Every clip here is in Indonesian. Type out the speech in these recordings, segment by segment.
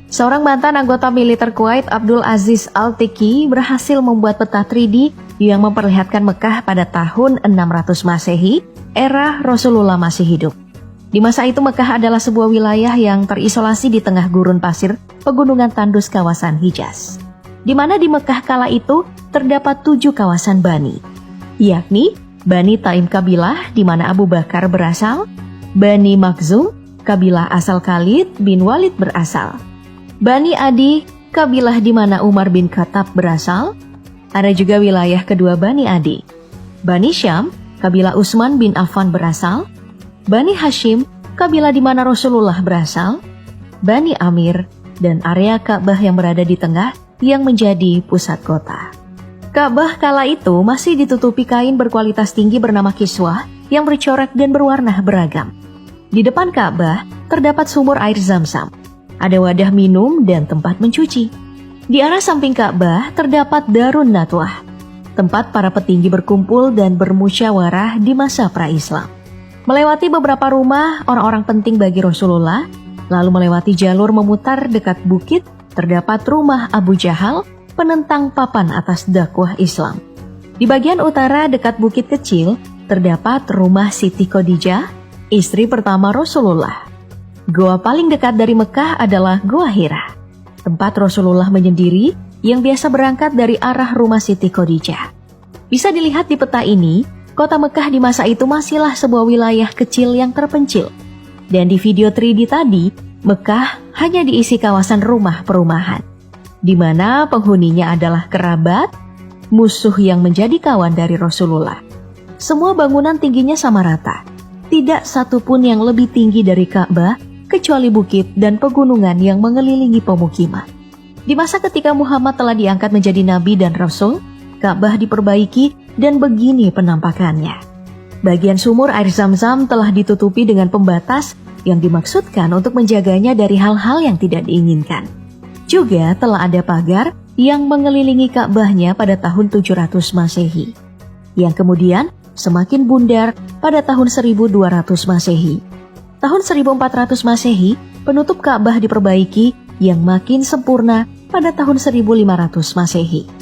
Seorang mantan anggota militer Kuwait, Abdul Aziz Al-Tiki, berhasil membuat peta 3D yang memperlihatkan Mekah pada tahun 600 Masehi, era Rasulullah masih hidup. Di masa itu Mekah adalah sebuah wilayah yang terisolasi di tengah gurun pasir pegunungan tandus kawasan Hijaz. Di mana di Mekah kala itu terdapat 7 kawasan Bani, yakni Bani Taim kabilah di mana Abu Bakar berasal, Bani Makhzum, kabilah asal Khalid bin Walid berasal, Bani Adi, kabilah di mana Umar bin Khattab berasal. Ada juga wilayah kedua Bani Adi, Bani Syam, kabilah Utsman bin Affan berasal, Bani Hashim, kabilah di mana Rasulullah berasal, Bani Amir, dan area Ka'bah yang berada di tengah yang menjadi pusat kota. Ka'bah kala itu masih ditutupi kain berkualitas tinggi bernama kiswah yang bercorak dan berwarna beragam. Di depan Ka'bah terdapat sumur air Zam-Zam. Ada wadah minum dan tempat mencuci. Di arah samping Ka'bah terdapat Darun Nadwah, tempat para petinggi berkumpul dan bermusyawarah di masa pra-Islam. Melewati beberapa rumah orang-orang penting bagi Rasulullah, lalu melewati jalur memutar dekat bukit, terdapat rumah Abu Jahal, penentang papan atas dakwah Islam. Di bagian utara dekat bukit kecil, terdapat rumah Siti Khadijah, istri pertama Rasulullah. Goa paling dekat dari Mekah adalah Goa Hira, tempat Rasulullah menyendiri yang biasa berangkat dari arah rumah Siti Khadijah. Bisa dilihat di peta ini, kota Mekah di masa itu masihlah sebuah wilayah kecil yang terpencil. Dan di video 3D tadi, Mekah hanya diisi kawasan rumah perumahan, di mana penghuninya adalah kerabat, musuh yang menjadi kawan dari Rasulullah. Semua bangunan tingginya sama rata, tidak satupun yang lebih tinggi dari Ka'bah, kecuali bukit dan pegunungan yang mengelilingi pemukiman. Di masa ketika Muhammad telah diangkat menjadi nabi dan rasul, Ka'bah diperbaiki dan begini penampakannya. Bagian sumur air Zam-Zam telah ditutupi dengan pembatas yang dimaksudkan untuk menjaganya dari hal-hal yang tidak diinginkan. Juga telah ada pagar yang mengelilingi Ka'bahnya pada tahun 700 Masehi, yang kemudian semakin bundar pada tahun 1200 Masehi. Tahun 1400 Masehi, penutup Ka'bah diperbaiki yang makin sempurna pada tahun 1500 Masehi.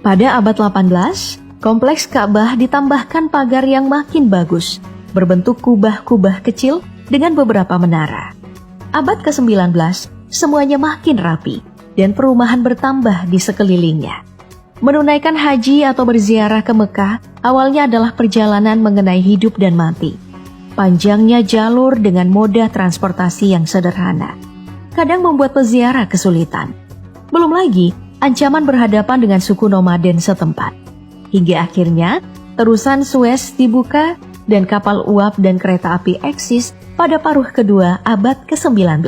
Pada abad 18, kompleks Ka'bah ditambahkan pagar yang makin bagus, berbentuk kubah-kubah kecil dengan beberapa menara. Abad ke-19, semuanya makin rapi dan perumahan bertambah di sekelilingnya. Menunaikan haji atau berziarah ke Mekah awalnya adalah perjalanan mengenai hidup dan mati. Panjangnya jalur dengan moda transportasi yang sederhana kadang membuat peziarah kesulitan. Belum lagi ancaman berhadapan dengan suku nomaden setempat. Hingga akhirnya terusan Suez dibuka dan kapal uap dan kereta api eksis pada paruh kedua abad ke-19.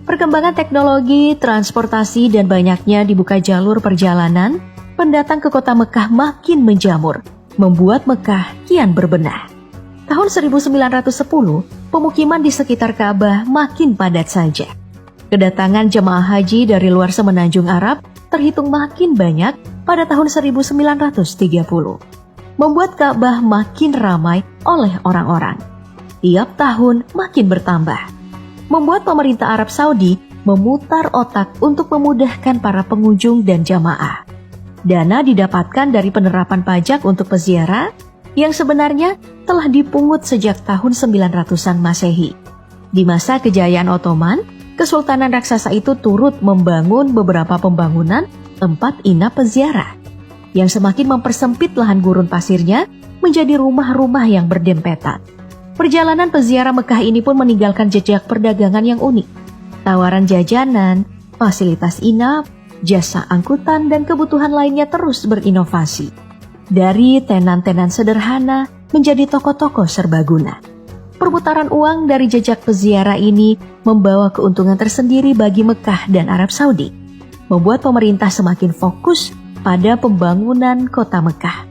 Perkembangan teknologi, transportasi, dan banyaknya dibuka jalur perjalanan, pendatang ke kota Mekah makin menjamur, membuat Mekah kian berbenah. Tahun 1910, pemukiman di sekitar Ka'bah makin padat saja. Kedatangan jemaah haji dari luar semenanjung Arab terhitung makin banyak pada tahun 1930, membuat Ka'bah makin ramai oleh orang-orang. Tiap tahun makin bertambah, membuat pemerintah Arab Saudi memutar otak untuk memudahkan para pengunjung dan jamaah. Dana didapatkan dari penerapan pajak untuk peziarah yang sebenarnya telah dipungut sejak tahun 900-an Masehi. Di masa kejayaan Ottoman, Kesultanan raksasa itu turut membangun beberapa pembangunan tempat inap peziarah yang semakin mempersempit lahan gurun pasirnya menjadi rumah-rumah yang berdempetan. Perjalanan peziarah Mekah ini pun meninggalkan jejak perdagangan yang unik. Tawaran jajanan, fasilitas inap, jasa angkutan, dan kebutuhan lainnya terus berinovasi. Dari tenan-tenan sederhana menjadi toko-toko serbaguna. Perputaran uang dari jejak peziarah ini membawa keuntungan tersendiri bagi Mekah dan Arab Saudi, membuat pemerintah semakin fokus pada pembangunan kota Mekah.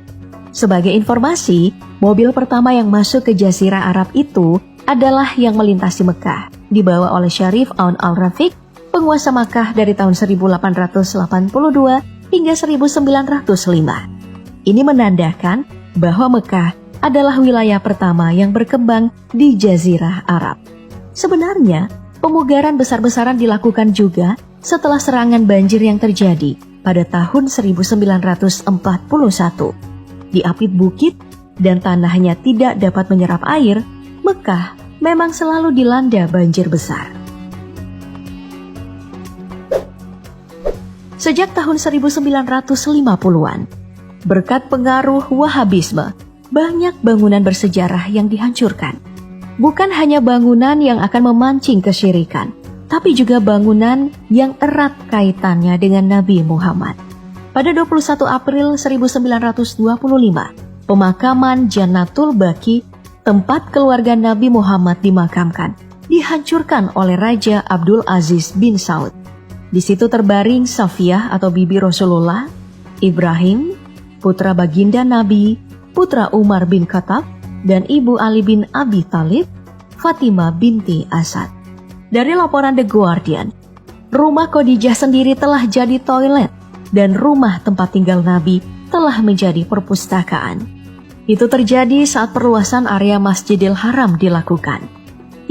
Sebagai informasi, mobil pertama yang masuk ke Jazirah Arab itu adalah yang melintasi Mekah, dibawa oleh Syarif Aun Al-Rafiq, penguasa Makkah dari tahun 1882 hingga 1905. Ini menandakan bahwa Mekah adalah wilayah pertama yang berkembang di Jazirah Arab. Sebenarnya, pemugaran besar-besaran dilakukan juga setelah serangan banjir yang terjadi pada tahun 1941. Di apit bukit dan tanahnya tidak dapat menyerap air, Mekah memang selalu dilanda banjir besar. Sejak tahun 1950-an, berkat pengaruh Wahabisme, banyak bangunan bersejarah yang dihancurkan. Bukan hanya bangunan yang akan memancing kesyirikan, tapi juga bangunan yang erat kaitannya dengan Nabi Muhammad. Pada 21 April 1925, pemakaman Jannatul Baqi, tempat keluarga Nabi Muhammad dimakamkan, dihancurkan oleh Raja Abdul Aziz bin Saud. Di situ terbaring Safiyah atau bibi Rasulullah, Ibrahim, putra baginda Nabi, putra Umar bin Khattab, dan ibu Ali bin Abi Thalib, Fatimah binti Asad. Dari laporan The Guardian, rumah Khadijah sendiri telah jadi toilet dan rumah tempat tinggal Nabi telah menjadi perpustakaan. Itu terjadi saat perluasan area Masjidil Haram dilakukan.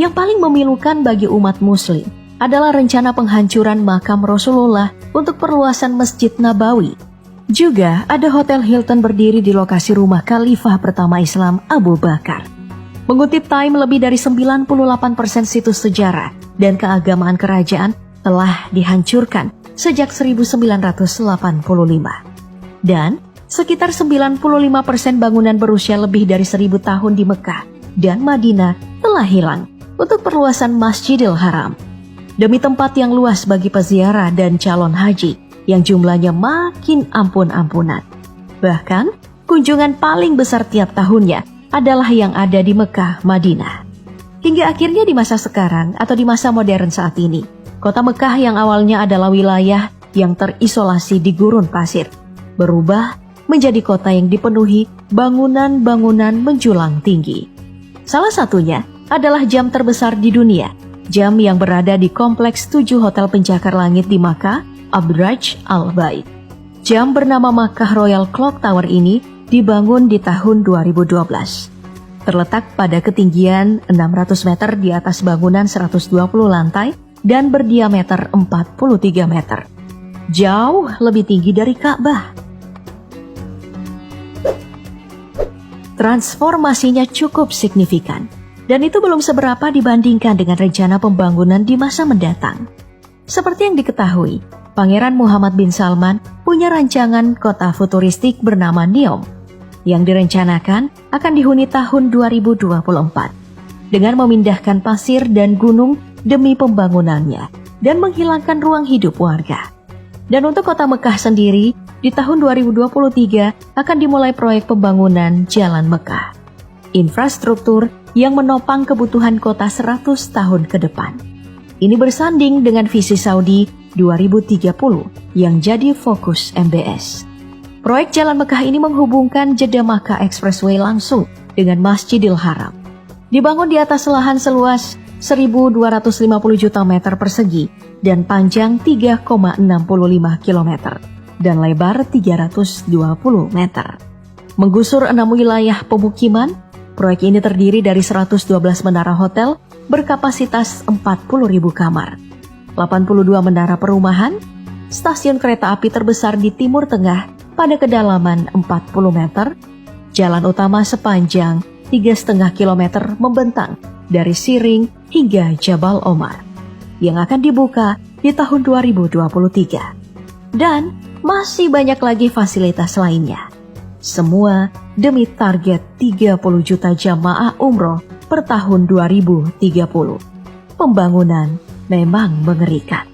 Yang paling memilukan bagi umat muslim adalah rencana penghancuran makam Rasulullah untuk perluasan Masjid Nabawi. Juga ada Hotel Hilton berdiri di lokasi rumah Khalifah pertama Islam Abu Bakar. Mengutip Time, lebih dari 98% situs sejarah dan keagamaan kerajaan telah dihancurkan sejak 1985. Dan sekitar 95% bangunan berusia lebih dari 1000 tahun di Mekah dan Madinah telah hilang untuk perluasan Masjidil Haram. Demi tempat yang luas bagi peziarah dan calon haji yang jumlahnya makin ampun-ampunan. Bahkan, kunjungan paling besar tiap tahunnya adalah yang ada di Mekah, Madinah. Hingga akhirnya di masa sekarang atau di masa modern saat ini, kota Mekah yang awalnya adalah wilayah yang terisolasi di gurun pasir, berubah menjadi kota yang dipenuhi bangunan-bangunan menjulang tinggi. Salah satunya adalah jam terbesar di dunia, jam yang berada di kompleks 7 hotel pencakar langit di Makkah, Abraj Al Bait. Jam bernama Makkah Royal Clock Tower ini dibangun di tahun 2012. Terletak pada ketinggian 600 meter di atas bangunan 120 lantai dan berdiameter 43 meter. Jauh lebih tinggi dari Ka'bah. Transformasinya cukup signifikan. Dan itu belum seberapa dibandingkan dengan rencana pembangunan di masa mendatang. Seperti yang diketahui, Pangeran Muhammad bin Salman punya rancangan kota futuristik bernama Neom, yang direncanakan akan dihuni tahun 2024, dengan memindahkan pasir dan gunung demi pembangunannya, dan menghilangkan ruang hidup warga. Dan untuk kota Mekah sendiri, di tahun 2023 akan dimulai proyek pembangunan Jalan Mekah. Infrastruktur yang menopang kebutuhan kota 100 tahun ke depan. Ini bersanding dengan visi Saudi 2030 yang jadi fokus MBS. Proyek Jalan Mekah ini menghubungkan Jeddah Makkah Expressway langsung dengan Masjidil Haram. Dibangun di atas lahan seluas 1.250 juta meter persegi dan panjang 3,65 km dan lebar 320 meter. Menggusur 6 wilayah pemukiman, proyek ini terdiri dari 112 menara hotel berkapasitas 40.000 kamar, 82 menara perumahan, stasiun kereta api terbesar di Timur Tengah pada kedalaman 40 meter, jalan utama sepanjang 3,5 km membentang dari Siring hingga Jabal Omar, yang akan dibuka di tahun 2023. Dan masih banyak lagi fasilitas lainnya. Semua demi target 30 juta jamaah umroh per tahun 2030. Pembangunan memang mengerikan.